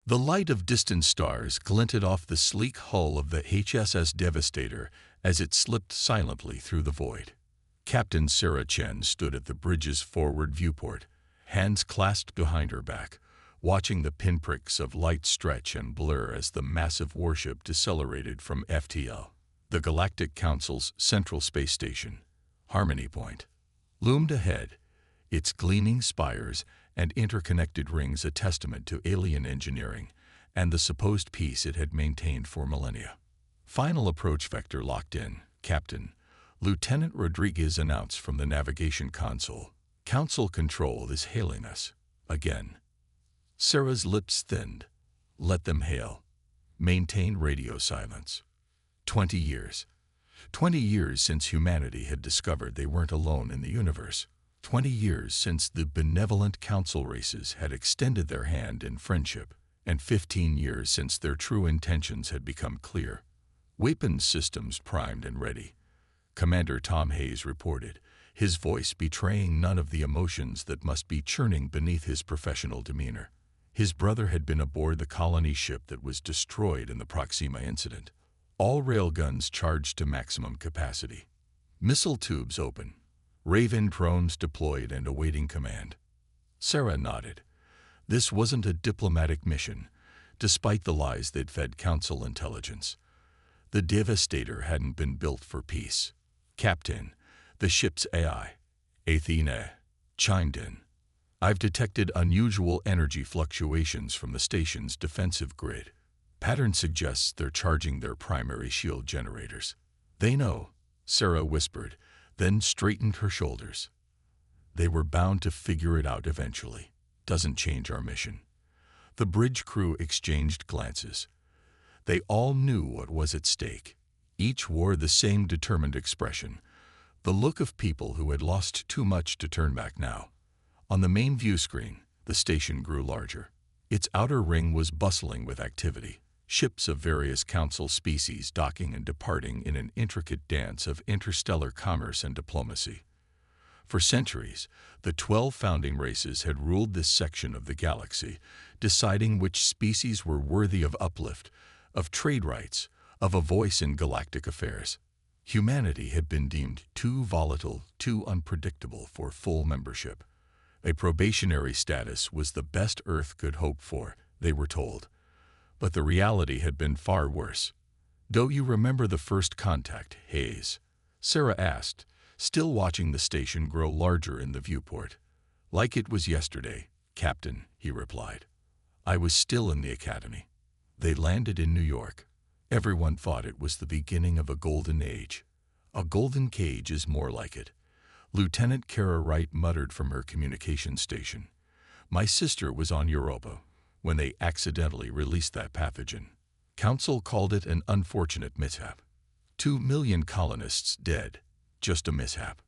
The light of distant stars glinted off the sleek hull of the HSS Devastator as it slipped silently through the void. Captain Sarah Chen stood at the bridge's forward viewport, hands clasped behind her back, watching the pinpricks of light stretch and blur as the massive warship decelerated from FTL. The Galactic Council's central space station, Harmony Point, loomed ahead, its gleaming spires and interconnected rings a testament to alien engineering and the supposed peace it had maintained for millennia. Final approach vector locked in, Captain. Lieutenant Rodriguez announced from the navigation console. Council control is hailing us. Again. Sarah's lips thinned. Let them hail. Maintain radio silence. 20 years. 20 years since humanity had discovered they weren't alone in the universe. 20 years since the benevolent council races had extended their hand in friendship, and 15 years since their true intentions had become clear. Weapons systems primed and ready. Commander Tom Hayes reported, his voice betraying none of the emotions that must be churning beneath his professional demeanor. His brother had been aboard the colony ship that was destroyed in the Proxima incident. All railguns charged to maximum capacity. Missile tubes open. Raven drones deployed and awaiting command. Sarah nodded. This wasn't a diplomatic mission, despite the lies they'd fed Council intelligence. The Devastator hadn't been built for peace. Captain, the ship's AI, Athena, chimed in. I've detected unusual energy fluctuations from the station's defensive grid. Pattern suggests they're charging their primary shield generators. They know, Sarah whispered, then straightened her shoulders. They were bound to figure it out eventually. Doesn't change our mission. The bridge crew exchanged glances. They all knew what was at stake. Each wore the same determined expression, the look of people who had lost too much to turn back now. On the main view screen, the station grew larger. Its outer ring was bustling with activity. Ships of various council species docking and departing in an intricate dance of interstellar commerce and diplomacy. For centuries, the 12 founding races had ruled this section of the galaxy, deciding which species were worthy of uplift, of trade rights, of a voice in galactic affairs. Humanity had been deemed too volatile, too unpredictable for full membership. A probationary status was the best Earth could hope for, they were told. But the reality had been far worse. Don't you remember the first contact, Hayes? Sarah asked, still watching the station grow larger in the viewport. Like it was yesterday, Captain, he replied. I was still in the academy. They landed in New York. Everyone thought it was the beginning of a golden age. A golden cage is more like it. Lieutenant Kara Wright muttered from her communication station. My sister was on Europa when they accidentally released that pathogen. Council called it an unfortunate mishap. 2 million colonists dead. Just a mishap.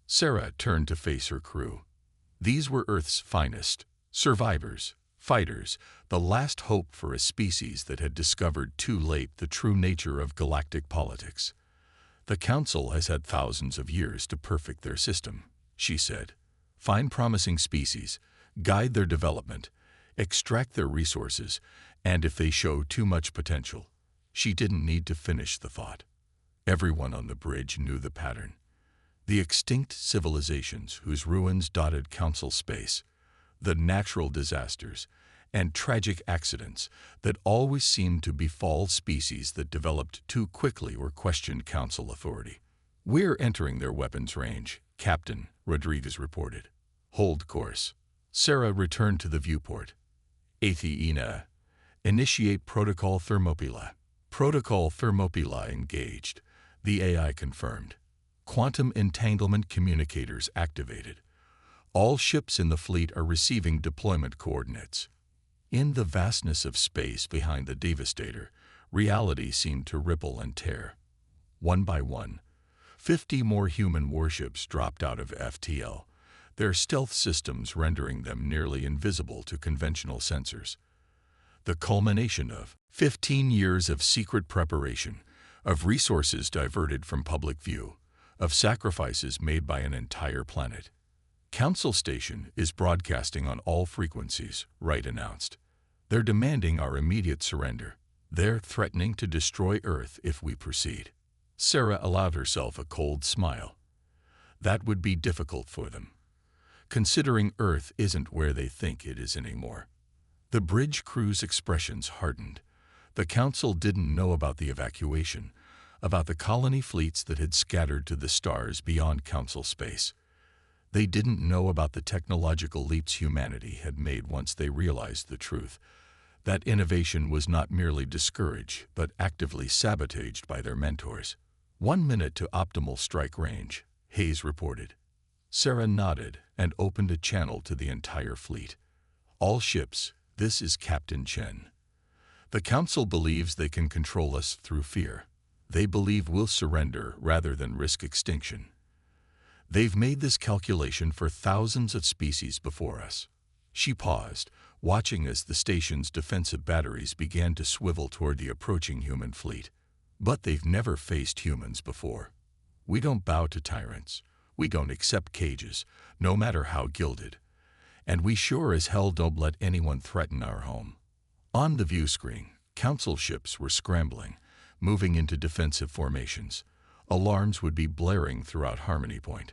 Sarah turned to face her crew. These were Earth's finest. Survivors, fighters, the last hope for a species that had discovered too late the true nature of galactic politics. The Council has had thousands of years to perfect their system, she said. Find promising species, guide their development, extract their resources, and if they show too much potential, she didn't need to finish the thought. Everyone on the bridge knew the pattern. The extinct civilizations whose ruins dotted Council space, the natural disasters, and tragic accidents that always seemed to befall species that developed too quickly or questioned Council authority. We're entering their weapons range, Captain, Rodriguez reported. Hold course. Sarah returned to the viewport. Athena, initiate Protocol Thermopylae. Protocol Thermopylae engaged. The AI confirmed. Quantum entanglement communicators activated. All ships in the fleet are receiving deployment coordinates. In the vastness of space behind the Devastator, reality seemed to ripple and tear. One by one, 50 more human warships dropped out of FTL, their stealth systems rendering them nearly invisible to conventional sensors. The culmination of 15 years of secret preparation, of resources diverted from public view, of sacrifices made by an entire planet. Council Station is broadcasting on all frequencies, Wright announced. They're demanding our immediate surrender. They're threatening to destroy Earth if we proceed. Sarah allowed herself a cold smile. That would be difficult for them, considering Earth isn't where they think it is anymore. The bridge crew's expressions hardened. The Council didn't know about the evacuation, about the colony fleets that had scattered to the stars beyond Council space. They didn't know about the technological leaps humanity had made once they realized the truth. That innovation was not merely discouraged, but actively sabotaged by their mentors. 1 minute to optimal strike range, Hayes reported. Sarah nodded and opened a channel to the entire fleet. All ships, this is Captain Chen. The Council believes they can control us through fear. They believe we'll surrender rather than risk extinction. They've made this calculation for thousands of species before us. She paused, watching as the station's defensive batteries began to swivel toward the approaching human fleet. But they've never faced humans before. We don't bow to tyrants. We don't accept cages, no matter how gilded. And we sure as hell don't let anyone threaten our home. On the view screen, Council ships were scrambling, moving into defensive formations. Alarms would be blaring throughout Harmony Point.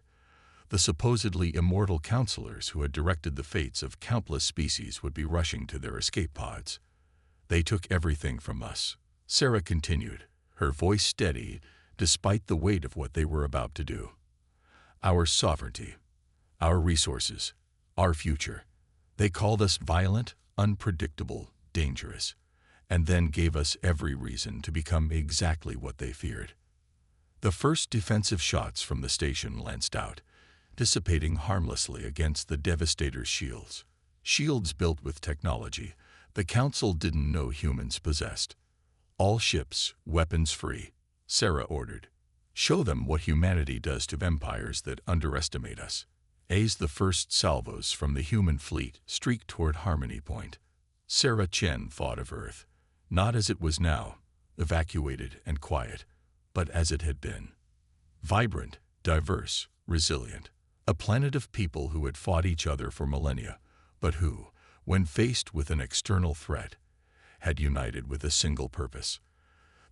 The supposedly immortal counselors who had directed the fates of countless species would be rushing to their escape pods. They took everything from us, Sarah continued, her voice steady despite the weight of what they were about to do. Our sovereignty, our resources, our future. They called us violent, unpredictable, dangerous, and then gave us every reason to become exactly what they feared. The first defensive shots from the station lanced out, dissipating harmlessly against the Devastator's shields. Shields built with technology the Council didn't know humans possessed. All ships, weapons free, Sarah ordered. Show them what humanity does to empires that underestimate us. As the first salvos from the human fleet streaked toward Harmony Point, Sarah Chen thought of Earth, not as it was now, evacuated and quiet, but as it had been. Vibrant, diverse, resilient. A planet of people who had fought each other for millennia, but who, when faced with an external threat, had united with a single purpose.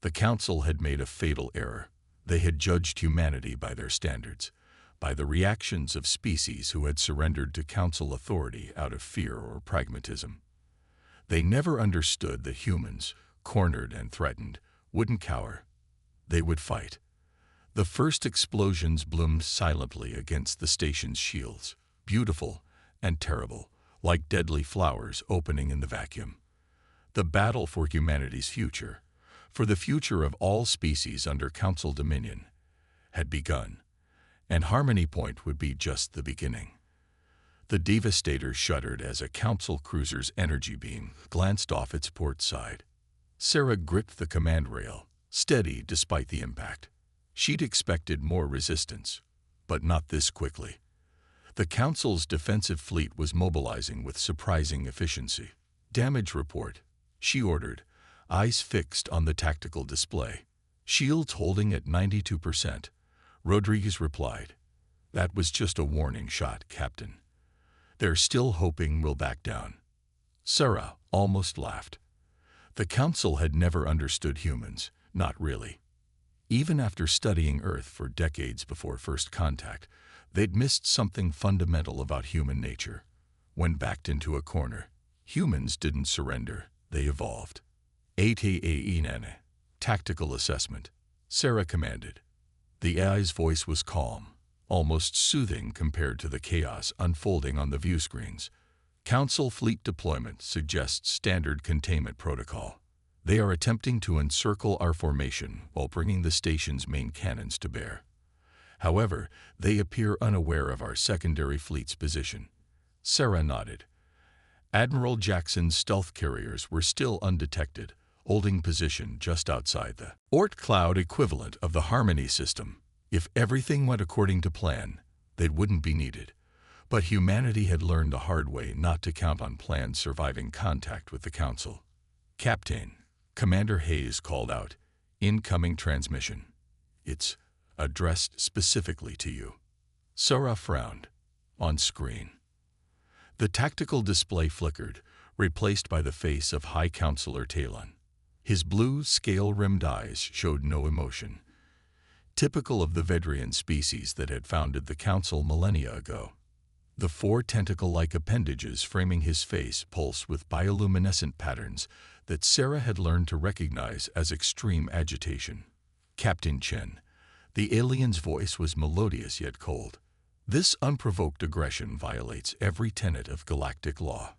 The Council had made a fatal error. They had judged humanity by their standards, by the reactions of species who had surrendered to Council authority out of fear or pragmatism. They never understood that humans, cornered and threatened, wouldn't cower. They would fight. The first explosions bloomed silently against the station's shields, beautiful and terrible, like deadly flowers opening in the vacuum. The battle for humanity's future, for the future of all species under Council dominion, had begun, and Harmony Point would be just the beginning. The Devastator shuddered as a Council cruiser's energy beam glanced off its port side. Sarah gripped the command rail, steady despite the impact. She'd expected more resistance, but not this quickly. The Council's defensive fleet was mobilizing with surprising efficiency. Damage report, she ordered, eyes fixed on the tactical display. Shields holding at 92%. Rodriguez replied, "That was just a warning shot, Captain. They're still hoping we'll back down." Sarah almost laughed. The Council had never understood humans, not really. Even after studying Earth for decades before first contact, they'd missed something fundamental about human nature. When backed into a corner, humans didn't surrender, they evolved. ATAENN, tactical assessment, Sarah commanded. The AI's voice was calm, almost soothing compared to the chaos unfolding on the view screens. Council fleet deployment suggests standard containment protocol. They are attempting to encircle our formation while bringing the station's main cannons to bear. However, they appear unaware of our secondary fleet's position. Sarah nodded. Admiral Jackson's stealth carriers were still undetected, holding position just outside the Oort cloud equivalent of the Harmony system. If everything went according to plan, they wouldn't be needed. But humanity had learned the hard way not to count on plans surviving contact with the Council. "Captain," Commander Hayes called out, "Incoming transmission. It's addressed specifically to you." Sarah frowned. On screen. The tactical display flickered, replaced by the face of High Counselor Talon. His blue, scale-rimmed eyes showed no emotion, typical of the Vedrian species that had founded the Council millennia ago. The four tentacle-like appendages framing his face pulsed with bioluminescent patterns that Sarah had learned to recognize as extreme agitation. Captain Chen. The alien's voice was melodious yet cold. This unprovoked aggression violates every tenet of galactic law.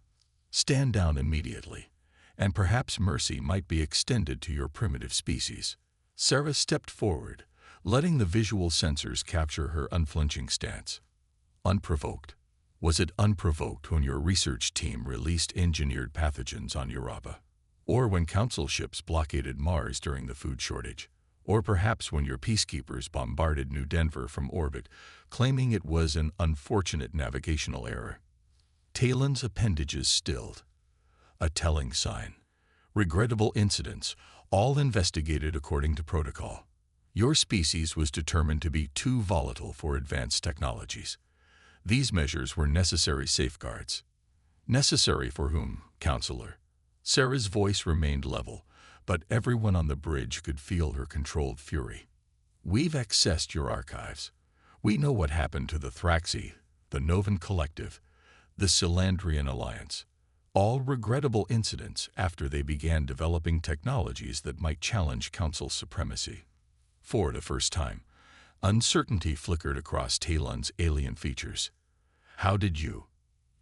Stand down immediately, and perhaps mercy might be extended to your primitive species. Sarah stepped forward, letting the visual sensors capture her unflinching stance. Unprovoked. Was it unprovoked when your research team released engineered pathogens on Europa? Or when council ships blockaded Mars during the food shortage? Or perhaps when your peacekeepers bombarded New Denver from orbit, claiming it was an unfortunate navigational error? Talon's appendages stilled. A telling sign. Regrettable incidents, all investigated according to protocol. Your species was determined to be too volatile for advanced technologies. These measures were necessary safeguards. Necessary for whom, Counselor? Sarah's voice remained level, but everyone on the bridge could feel her controlled fury. We've accessed your archives. We know what happened to the Thraxi, the Novan Collective, the Silandrian Alliance. All regrettable incidents after they began developing technologies that might challenge Council supremacy. For the first time, uncertainty flickered across Talon's alien features. How did you?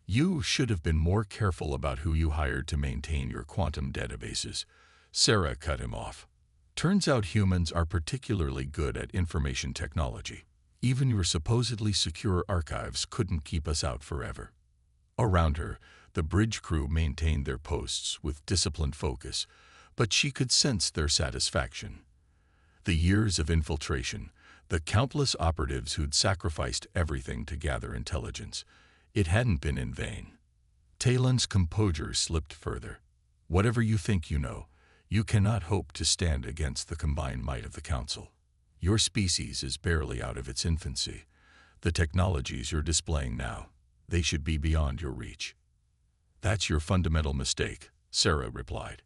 You should have been more careful about who you hired to maintain your quantum databases. Sarah cut him off. Turns out humans are particularly good at information technology. Even your supposedly secure archives couldn't keep us out forever. Around her, the bridge crew maintained their posts with disciplined focus, but she could sense their satisfaction. The years of infiltration, the countless operatives who'd sacrificed everything to gather intelligence, it hadn't been in vain. Talon's composure slipped further. Whatever you think you know, you cannot hope to stand against the combined might of the Council. Your species is barely out of its infancy. The technologies you're displaying now, they should be beyond your reach. That's your fundamental mistake, Sarah replied.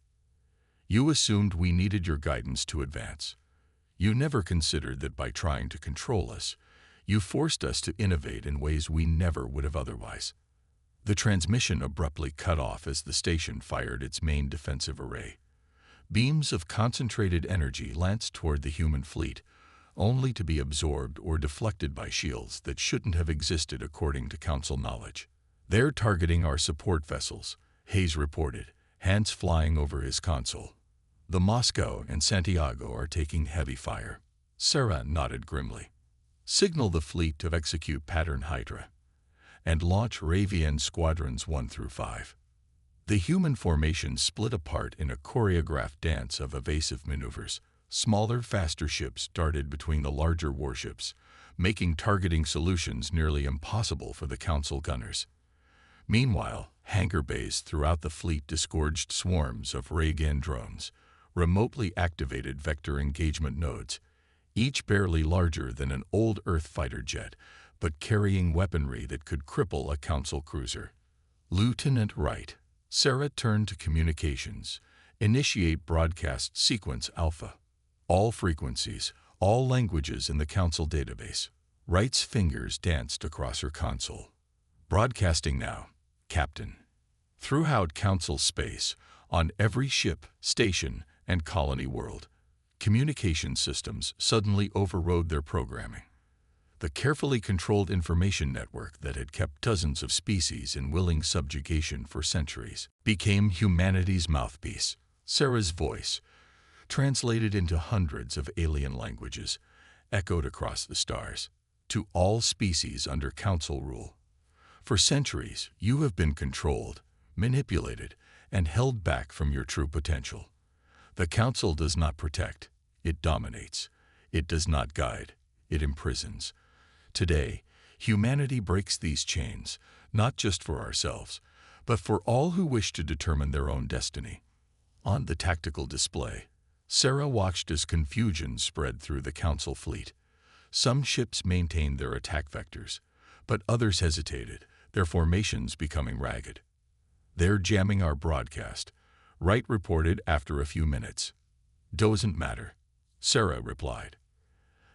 You assumed we needed your guidance to advance. You never considered that by trying to control us, you forced us to innovate in ways we never would have otherwise. The transmission abruptly cut off as the station fired its main defensive array. Beams of concentrated energy lanced toward the human fleet, only to be absorbed or deflected by shields that shouldn't have existed according to Council knowledge. They're targeting our support vessels, Hayes reported, hands flying over his console. The Moscow and Santiago are taking heavy fire. Sarah nodded grimly. Signal the fleet to execute Pattern Hydra and launch Ravian Squadrons 1 through 5. The human formation split apart in a choreographed dance of evasive maneuvers. Smaller, faster ships darted between the larger warships, making targeting solutions nearly impossible for the Council gunners. Meanwhile, hangar bays throughout the fleet disgorged swarms of ray-gun drones, remotely activated vector engagement nodes, each barely larger than an old Earth fighter jet, but carrying weaponry that could cripple a Council cruiser. Lieutenant Wright. Sarah turned to communications. Initiate broadcast sequence Alpha. All frequencies, all languages in the Council database. Wright's fingers danced across her console. Broadcasting now, Captain. Throughout Council space, on every ship, station, and colony world, communication systems suddenly overrode their programming. The carefully controlled information network that had kept dozens of species in willing subjugation for centuries became humanity's mouthpiece. Sarah's voice, translated into hundreds of alien languages, echoed across the stars. To all species under Council rule. For centuries, you have been controlled, manipulated, and held back from your true potential. The Council does not protect, it dominates. It does not guide, it imprisons. Today, humanity breaks these chains, not just for ourselves, but for all who wish to determine their own destiny. On the tactical display, Sarah watched as confusion spread through the Council fleet. Some ships maintained their attack vectors, but others hesitated, their formations becoming ragged. They're jamming our broadcast, Wright reported after a few minutes. Doesn't matter, Sarah replied.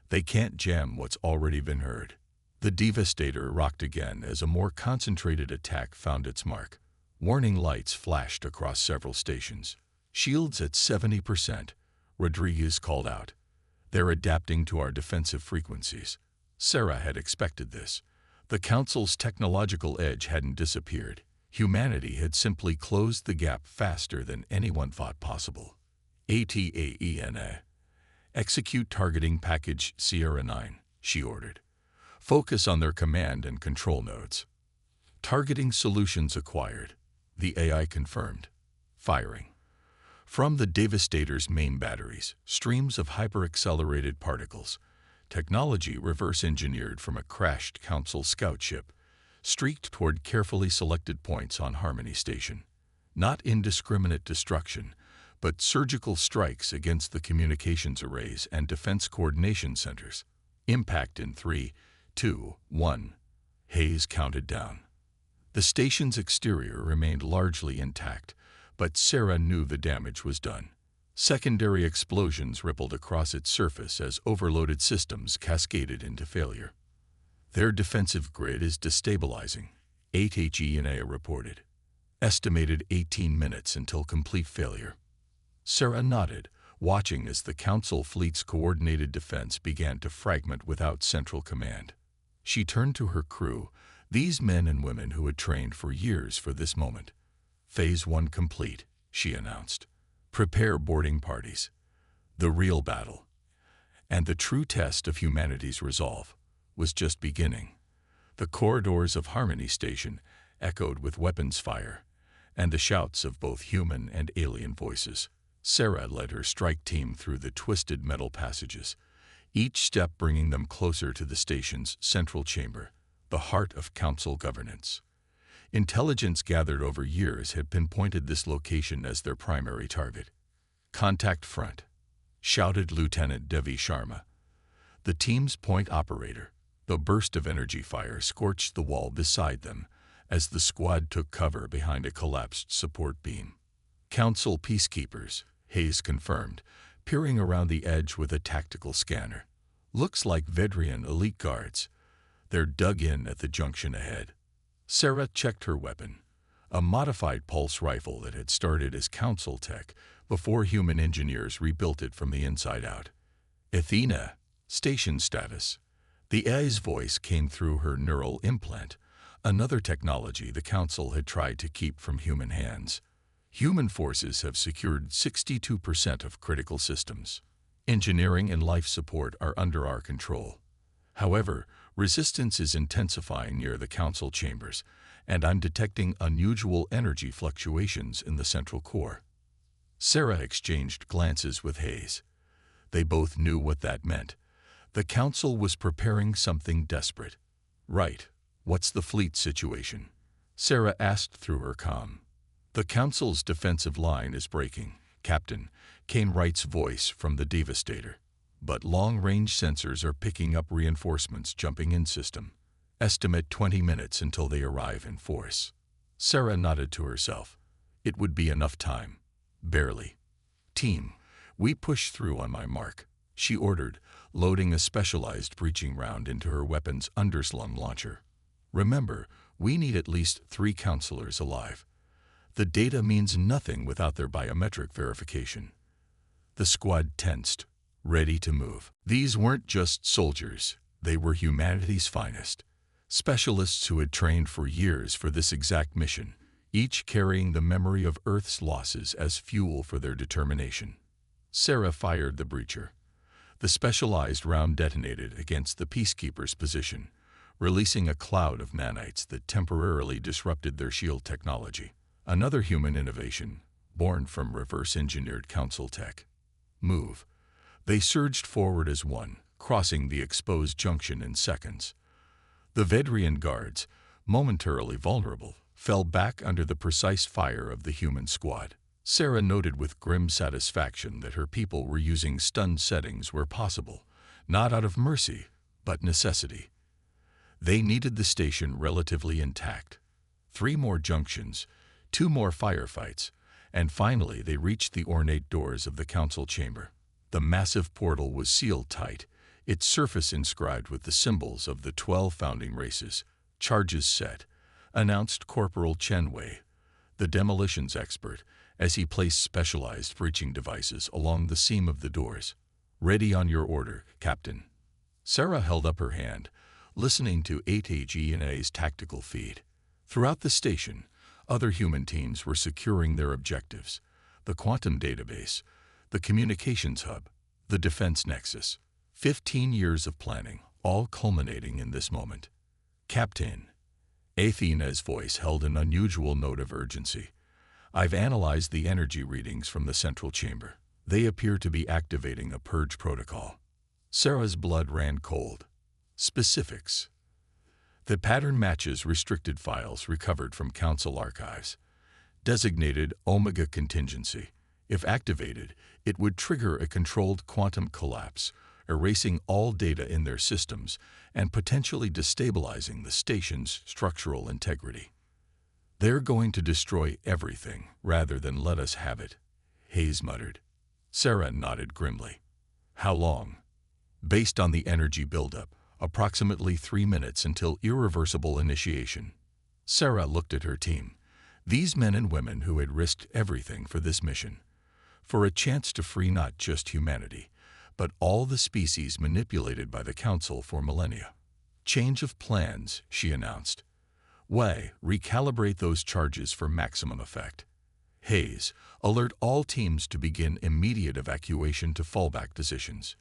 They can't jam what's already been heard. The Devastator rocked again as a more concentrated attack found its mark. Warning lights flashed across several stations. Shields at 70%, Rodriguez called out. They're adapting to our defensive frequencies. Sarah had expected this. The Council's technological edge hadn't disappeared. Humanity had simply closed the gap faster than anyone thought possible. ATAENA. Execute targeting package Sierra 9, she ordered. Focus on their command and control nodes. Targeting solutions acquired. The AI confirmed. Firing. From the Devastator's main batteries, streams of hyper-accelerated particles, technology reverse-engineered from a crashed Council scout ship, streaked toward carefully selected points on Harmony Station. Not indiscriminate destruction, but surgical strikes against the communications arrays and defense coordination centers. Impact in 3, 2, 1. Hayes counted down. The station's exterior remained largely intact, but Sarah knew the damage was done. Secondary explosions rippled across its surface as overloaded systems cascaded into failure. Their defensive grid is destabilizing, HFY reported. Estimated 18 minutes until complete failure. Sarah nodded, watching as the Council fleet's coordinated defense began to fragment without central command. She turned to her crew, these men and women who had trained for years for this moment. Phase 1 complete, she announced. Prepare boarding parties. The real battle, and the true test of humanity's resolve, was just beginning. The corridors of Harmony Station echoed with weapons fire, and the shouts of both human and alien voices. Sarah led her strike team through the twisted metal passages, each step bringing them closer to the station's central chamber, the heart of Council governance. Intelligence gathered over years had pinpointed this location as their primary target. Contact front, shouted Lieutenant Devi Sharma, the team's point operator. The burst of energy fire scorched the wall beside them as the squad took cover behind a collapsed support beam. Council peacekeepers, Hayes confirmed, peering around the edge with a tactical scanner. Looks like Vedrian elite guards. They're dug in at the junction ahead. Sarah checked her weapon, a modified pulse rifle that had started as Council tech before human engineers rebuilt it from the inside out. Athena, station status. The AI's voice came through her neural implant, another technology the Council had tried to keep from human hands. Human forces have secured 62% of critical systems. Engineering and life support are under our control. However, resistance is intensifying near the Council chambers, and I'm detecting unusual energy fluctuations in the central core. Sarah exchanged glances with Hayes. They both knew what that meant. The Council was preparing something desperate. Right. What's the fleet situation? Sarah asked through her comm. The Council's defensive line is breaking, Captain, came Wright's voice from the Devastator. But long-range sensors are picking up reinforcements jumping in system. Estimate 20 minutes until they arrive in force. Sarah nodded to herself. It would be enough time. Barely. Team, we push through on my mark, she ordered, loading a specialized breaching round into her weapon's underslung launcher. Remember, we need at least 3 counselors alive. The data means nothing without their biometric verification. The squad tensed, ready to move. These weren't just soldiers, they were humanity's finest. Specialists who had trained for years for this exact mission, each carrying the memory of Earth's losses as fuel for their determination. Sarah fired the breacher. The specialized round detonated against the peacekeeper's position, releasing a cloud of nanites that temporarily disrupted their shield technology. Another human innovation, born from reverse-engineered Council tech. Move. They surged forward as one, crossing the exposed junction in seconds. The Vedrian guards, momentarily vulnerable, fell back under the precise fire of the human squad. Sarah noted with grim satisfaction that her people were using stun settings where possible, not out of mercy, but necessity. They needed the station relatively intact. 3 more junctions, 2 more firefights, and finally they reached the ornate doors of the council chamber. The massive portal was sealed tight, its surface inscribed with the symbols of the 12 founding races. "Charges set," announced Corporal Chen Wei, the demolitions expert, as he placed specialized breaching devices along the seam of the doors. "Ready on your order, Captain." Sarah held up her hand, listening to HFY's tactical feed. Throughout the station, other human teams were securing their objectives: the quantum database, the communications hub, the defense nexus. 15 years of planning, all culminating in this moment. "Captain," Athena's voice held an unusual note of urgency. "I've analyzed the energy readings from the central chamber. They appear to be activating a purge protocol." Sarah's blood ran cold. Specifics. The pattern matches restricted files recovered from Council archives. Designated Omega Contingency. If activated, it would trigger a controlled quantum collapse, erasing all data in their systems and potentially destabilizing the station's structural integrity. "They're going to destroy everything rather than let us have it," Hayes muttered. Sarah nodded grimly. "How long?" "Based on the energy buildup, approximately 3 minutes until irreversible initiation." Sarah looked at her team. These men and women who had risked everything for this mission, for a chance to free not just humanity, but all the species manipulated by the Council for millennia. "Change of plans," she announced. "Wei, recalibrate those charges for maximum effect." "Hayes, alert all teams to begin immediate evacuation to fallback positions."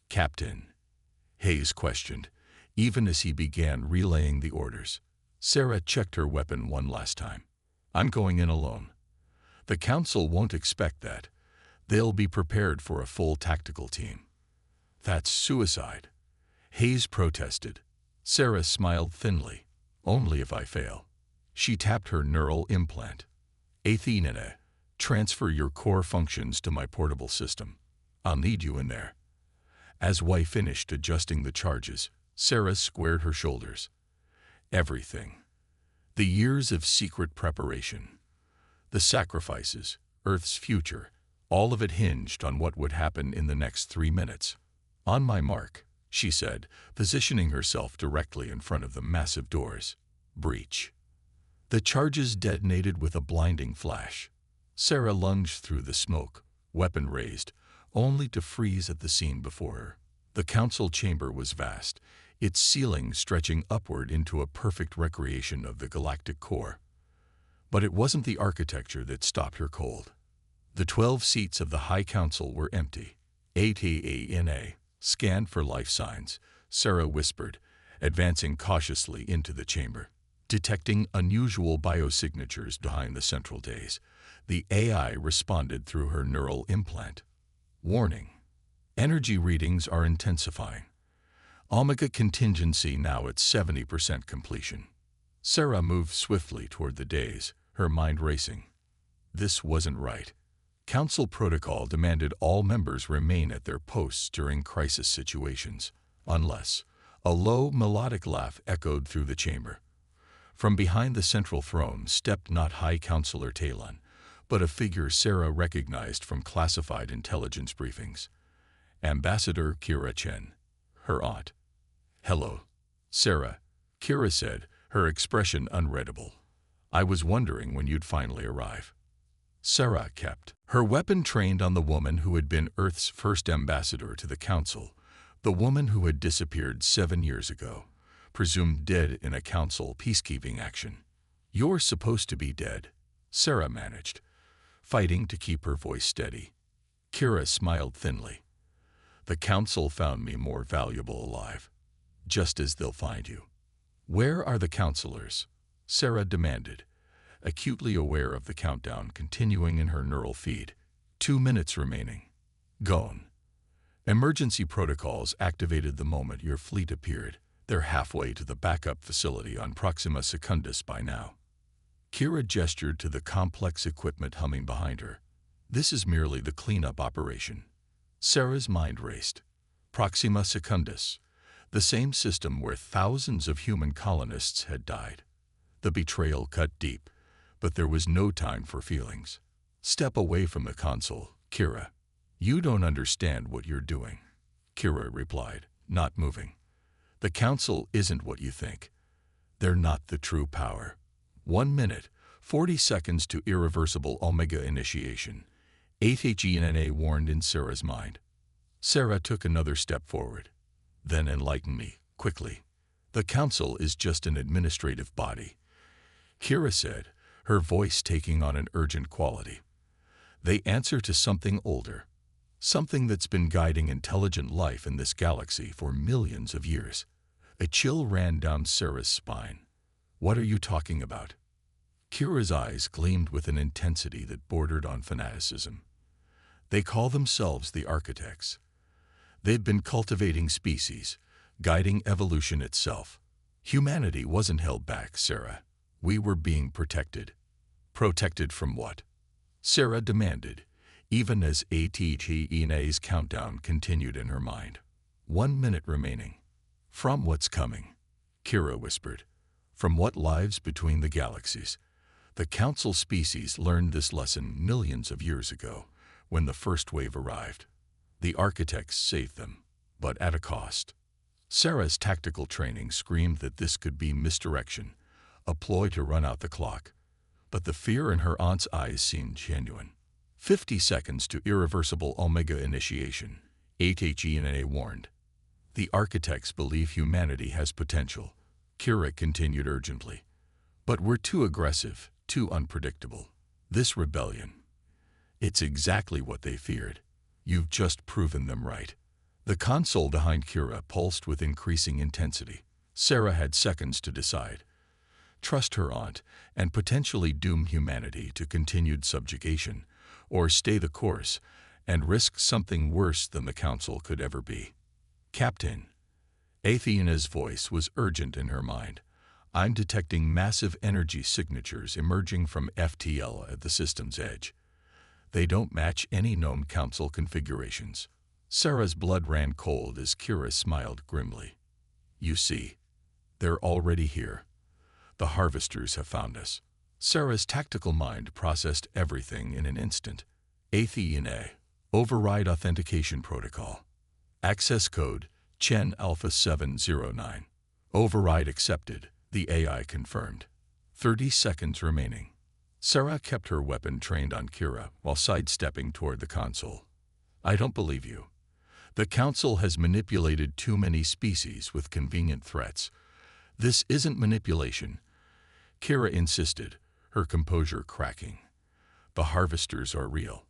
"Captain," Hayes questioned, even as he began relaying the orders. Sarah checked her weapon one last time. "I'm going in alone. The Council won't expect that. They'll be prepared for a full tactical team." "That's suicide," Hayes protested. Sarah smiled thinly. "Only if I fail." She tapped her neural implant. "Athena, transfer your core functions to my portable system. I'll need you in there." As Wei finished adjusting the charges, Sarah squared her shoulders. Everything. The years of secret preparation. The sacrifices, Earth's future, all of it hinged on what would happen in the next 3 minutes. "On my mark," she said, positioning herself directly in front of the massive doors. Breach. The charges detonated with a blinding flash. Sarah lunged through the smoke, weapon raised, only to freeze at the scene before her. The council chamber was vast, its ceiling stretching upward into a perfect recreation of the galactic core. But it wasn't the architecture that stopped her cold. The 12 seats of the High Council were empty. "Athena, scan for life signs," Sarah whispered, advancing cautiously into the chamber. Detecting unusual biosignatures behind the central days, the AI responded through her neural implant. "Warning. Energy readings are intensifying. Omega contingency now at 70% completion." Sarah moved swiftly toward the days, her mind racing. This wasn't right. Council protocol demanded all members remain at their posts during crisis situations, unless... A low, melodic laugh echoed through the chamber. From behind the central throne stepped not High Counselor Talon, but a figure Sarah recognized from classified intelligence briefings. Ambassador Kira Chen, her aunt. "Hello, Sarah," Kira said, her expression unreadable. "I was wondering when you'd finally arrive." Sarah kept her weapon trained on the woman who had been Earth's first ambassador to the Council, the woman who had disappeared 7 years ago, presumed dead in a Council peacekeeping action. "You're supposed to be dead," Sarah managed, fighting to keep her voice steady. Kira smiled thinly. "The Council found me more valuable alive, just as they'll find you." "Where are the counselors?" Sarah demanded, acutely aware of the countdown continuing in her neural feed. 2 minutes remaining. Gone. Emergency protocols activated the moment your fleet appeared. They're halfway to the backup facility on Proxima Secundus by now. Kira gestured to the complex equipment humming behind her. "This is merely the cleanup operation." Sarah's mind raced. Proxima Secundus, the same system where thousands of human colonists had died. The betrayal cut deep, But there was no time for feelings. "Step away from the console, Kira. You don't understand what you're doing," Kira replied, not moving. "The Council isn't what you think. They're not the true power." 1 minute, 40 seconds to irreversible Omega initiation, HFY warned in Sarah's mind. Sarah took another step forward. "Then enlighten me, quickly." "The Council is just an administrative body," Kira said, her voice taking on an urgent quality. "They answer to something older, something that's been guiding intelligent life in this galaxy for millions of years." A chill ran down Sarah's spine. "What are you talking about?" Kira's eyes gleamed with an intensity that bordered on fanaticism. "They call themselves the Architects. They've been cultivating species, guiding evolution itself. Humanity wasn't held back, Sarah. We were being protected." "Protected from what?" Sarah demanded, even as HFY's countdown continued in her mind. 1 minute remaining. "From what's coming," Kira whispered. "From what lives between the galaxies. The Council species learned this lesson millions of years ago, when the first wave arrived. The Architects saved them, but at a cost." Sarah's tactical training screamed that this could be misdirection, a ploy to run out the clock. But the fear in her aunt's eyes seemed genuine. 50 seconds to irreversible Omega initiation, HFY warned. "The Architects believe humanity has potential," Kira continued urgently. "But we're too aggressive, too unpredictable. This rebellion, it's exactly what they feared. You've just proven them right." The console behind Kira pulsed with increasing intensity. Sarah had seconds to decide. Trust her aunt and potentially doom humanity to continued subjugation, or stay the course and risk something worse than the Council could ever be. "Captain," Athena's voice was urgent in her mind. "I'm detecting massive energy signatures emerging from FTL at the system's edge. They don't match any known Council configurations." Sarah's blood ran cold as Kira smiled grimly. "You see, they're already here. The Harvesters have found us." Sarah's tactical mind processed everything in an instant. Athena, override authentication protocol. Access code, Chen Alpha 709. Override accepted, the AI confirmed. 30 seconds remaining. Sarah kept her weapon trained on Kira while sidestepping toward the console. "I don't believe you. The Council has manipulated too many species with convenient threats. This isn't manipulation," Kira insisted, her composure cracking. "The Harvesters are real.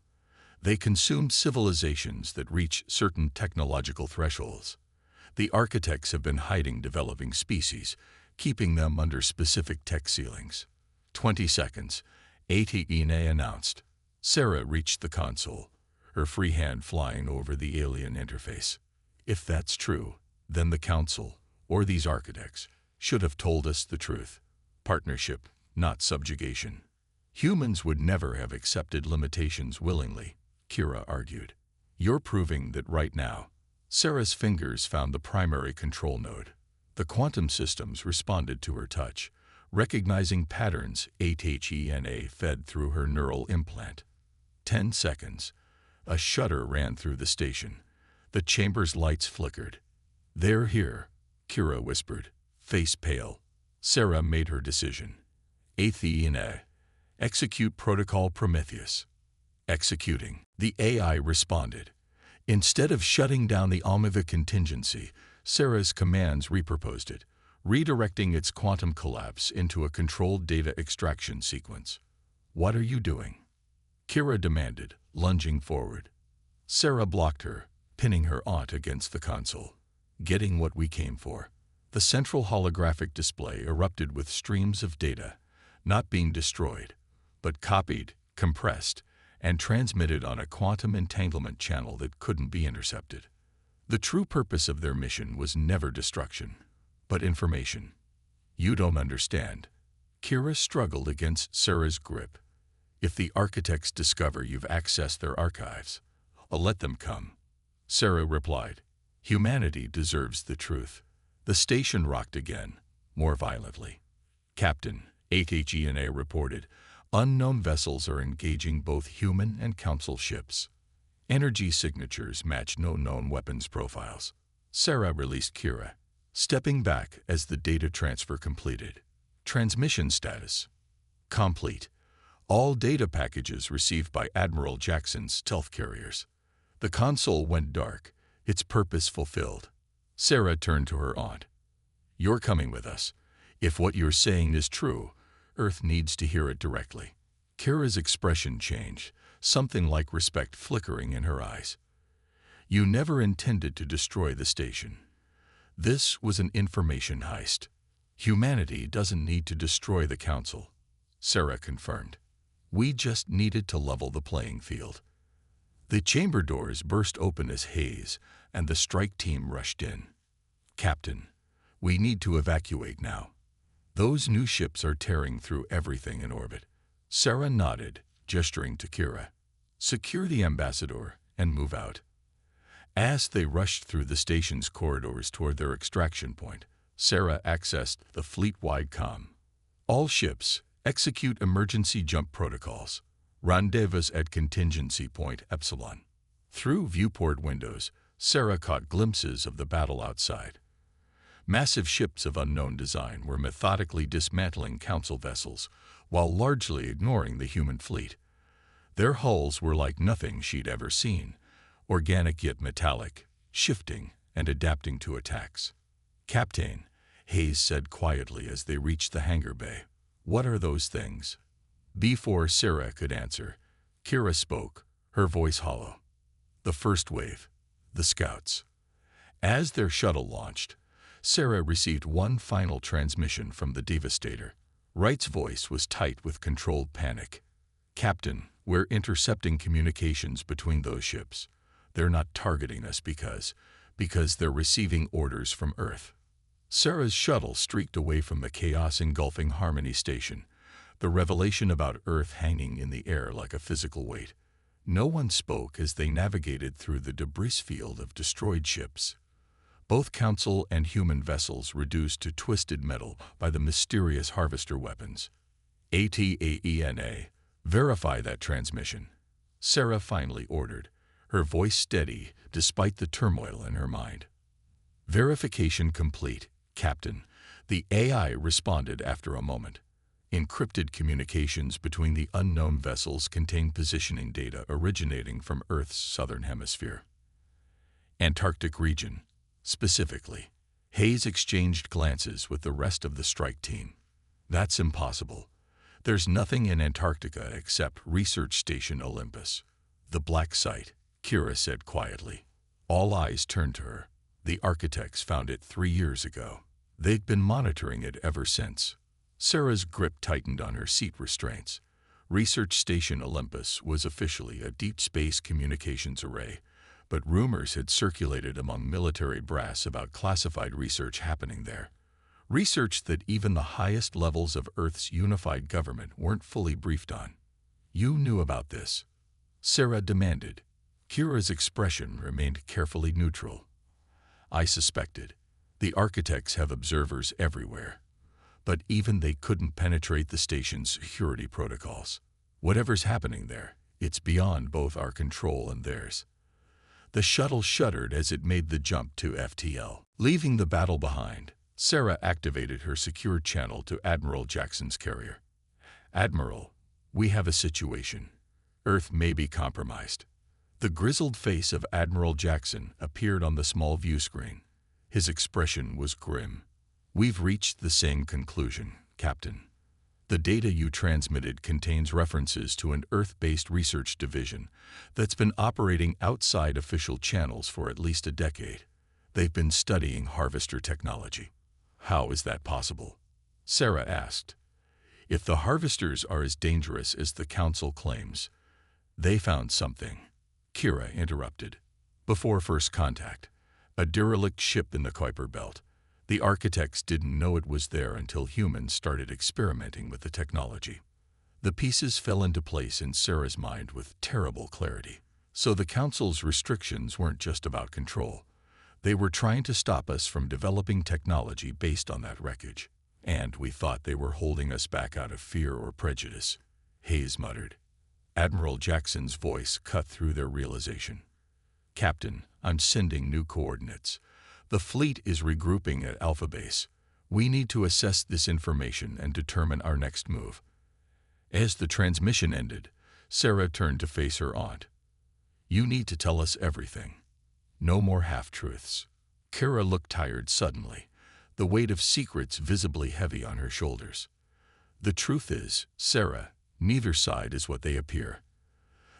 They consume civilizations that reach certain technological thresholds. The Architects have been hiding developing species, keeping them under specific tech ceilings." 20 seconds, HFY announced. Sarah reached the console, her free hand flying over the alien interface. "If that's true, then the Council, or these Architects, should have told us the truth. Partnership, not subjugation. Humans would never have accepted limitations willingly," Kira argued. "You're proving that right now." Sarah's fingers found the primary control node. The quantum systems responded to her touch, recognizing patterns HFY fed through her neural implant. 10 seconds. A shudder ran through the station. The chamber's lights flickered. "They're here," Kira whispered, face pale. Sarah made her decision. Athena, execute protocol Prometheus. Executing. The AI responded. Instead of shutting down the Omega contingency, Sarah's commands repurposed it, redirecting its quantum collapse into a controlled data extraction sequence. "What are you doing?" Kira demanded, lunging forward. Sarah blocked her, pinning her aunt against the console. "Getting what we came for." The central holographic display erupted with streams of data, not being destroyed, but copied, compressed, and transmitted on a quantum entanglement channel that couldn't be intercepted. The true purpose of their mission was never destruction, but information. "You don't understand." Kira struggled against Sarah's grip. "If the Architects discover you've accessed their archives, I'll let them come." Sarah replied, "Humanity deserves the truth." The station rocked again, more violently. "Captain," HFY reported, Unknown vessels are engaging both human and council ships. Energy signatures match no known weapons profiles. Sarah released Kira, stepping back as the data transfer completed. Transmission status: complete. All data packages received by Admiral Jackson's stealth carriers. The console went dark, its purpose fulfilled. Sarah turned to her aunt. "You're coming with us. If what you're saying is true, Earth needs to hear it directly." Kira's expression changed, something like respect flickering in her eyes. "You never intended to destroy the station. This was an information heist. Humanity doesn't need to destroy the Council," Sarah confirmed. "We just needed to level the playing field." The chamber doors burst open as Hayes and the strike team rushed in. "Captain, we need to evacuate now. Those new ships are tearing through everything in orbit." Sarah nodded, gesturing to Kira. "Secure the ambassador and move out." As they rushed through the station's corridors toward their extraction point, Sarah accessed the fleet-wide comm. "All ships, execute emergency jump protocols. Rendezvous at contingency point Epsilon." Through viewport windows, Sarah caught glimpses of the battle outside. Massive ships of unknown design were methodically dismantling Council vessels, while largely ignoring the human fleet. Their hulls were like nothing she'd ever seen, organic yet metallic, shifting and adapting to attacks. "Captain," Hayes said quietly as they reached the hangar bay, "what are those things?" Before Sarah could answer, Kira spoke, her voice hollow. "The first wave, the scouts." As their shuttle launched, Sarah received one final transmission from the Devastator. Wright's voice was tight with controlled panic. "Captain, we're intercepting communications between those ships. They're not targeting us because they're receiving orders from Earth." Sarah's shuttle streaked away from the chaos-engulfing Harmony Station, the revelation about Earth hanging in the air like a physical weight. No one spoke as they navigated through the debris field of destroyed ships. Both Council and human vessels reduced to twisted metal by the mysterious harvester weapons. "ATAENA, verify that transmission," Sarah finally ordered, her voice steady despite the turmoil in her mind. "Verification complete, Captain," the AI responded after a moment. Encrypted communications between the unknown vessels contain positioning data originating from Earth's southern hemisphere. "Antarctic region, specifically." Hayes exchanged glances with the rest of the strike team. "That's impossible. There's nothing in Antarctica except Research Station Olympus." "The black site," Kira said quietly. All eyes turned to her. "The architects found it 3 years ago. They'd been monitoring it ever since." Sarah's grip tightened on her seat restraints. Research Station Olympus was officially a deep space communications array, but rumors had circulated among military brass about classified research happening there. Research that even the highest levels of Earth's unified government weren't fully briefed on. "You knew about this?" Sarah demanded. Kira's expression remained carefully neutral. "I suspected. The architects have observers everywhere. But even they couldn't penetrate the station's security protocols. Whatever's happening there, it's beyond both our control and theirs." The shuttle shuddered as it made the jump to FTL. Leaving the battle behind, Sarah activated her secure channel to Admiral Jackson's carrier. "Admiral, we have a situation. Earth may be compromised." The grizzled face of Admiral Jackson appeared on the small view screen. His expression was grim. "We've reached the same conclusion, Captain. The data you transmitted contains references to an Earth-based research division that's been operating outside official channels for at least a decade. They've been studying harvester technology." "How is that possible?" Sarah asked. "If the harvesters are as dangerous as the Council claims, they found something," Kira interrupted. "Before first contact, a derelict ship in the Kuiper Belt. The architects didn't know it was there until humans started experimenting with the technology." The pieces fell into place in Sarah's mind with terrible clarity. So the Council's restrictions weren't just about control. They were trying to stop us from developing technology based on that wreckage. And we thought they were holding us back out of fear or prejudice. Hayes muttered. Admiral Jackson's voice cut through their realization. Captain, I'm sending new coordinates. The fleet is regrouping at Alpha Base. We need to assess this information and determine our next move. As the transmission ended, Sarah turned to face her aunt. You need to tell us everything. No more half-truths. Kara looked tired suddenly, the weight of secrets visibly heavy on her shoulders. The truth is, Sarah, neither side is what they appear.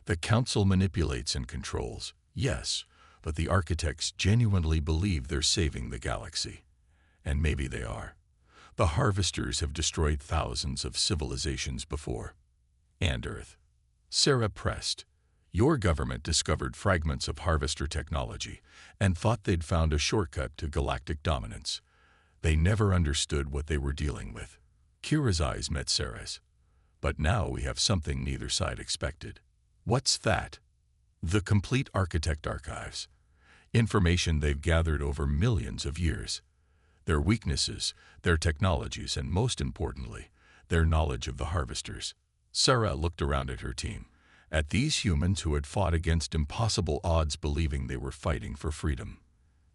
The Council manipulates and controls, yes, but the architects genuinely believe they're saving the galaxy. And maybe they are. The Harvesters have destroyed thousands of civilizations before. And Earth. Sarah pressed. Your government discovered fragments of Harvester technology and thought they'd found a shortcut to galactic dominance. They never understood what they were dealing with. Kira's eyes met Sarah's. But now we have something neither side expected. What's that? The complete Architect archives. Information they've gathered over millions of years. Their weaknesses, their technologies, and most importantly, their knowledge of the Harvesters. Sarah looked around at her team, at these humans who had fought against impossible odds believing they were fighting for freedom.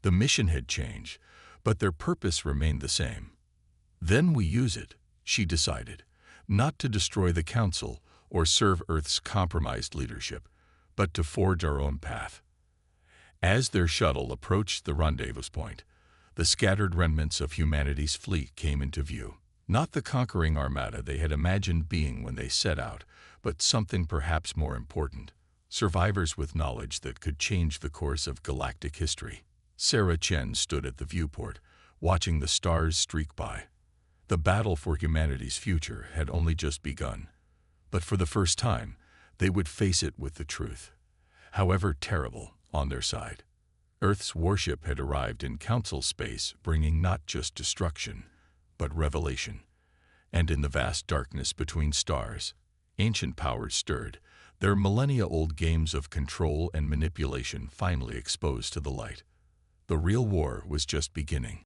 The mission had changed, but their purpose remained the same. Then we use it, she decided, not to destroy the Council or serve Earth's compromised leadership, but to forge our own path. As their shuttle approached the rendezvous point, the scattered remnants of humanity's fleet came into view. Not the conquering armada they had imagined being when they set out, but something perhaps more important. Survivors with knowledge that could change the course of galactic history. Sarah Chen stood at the viewport, watching the stars streak by. The battle for humanity's future had only just begun. But for the first time, they would face it with the truth, however terrible, on their side. Earth's warship had arrived in Council space, bringing not just destruction, but revelation. And in the vast darkness between stars, ancient powers stirred, their millennia-old games of control and manipulation finally exposed to the light. The real war was just beginning.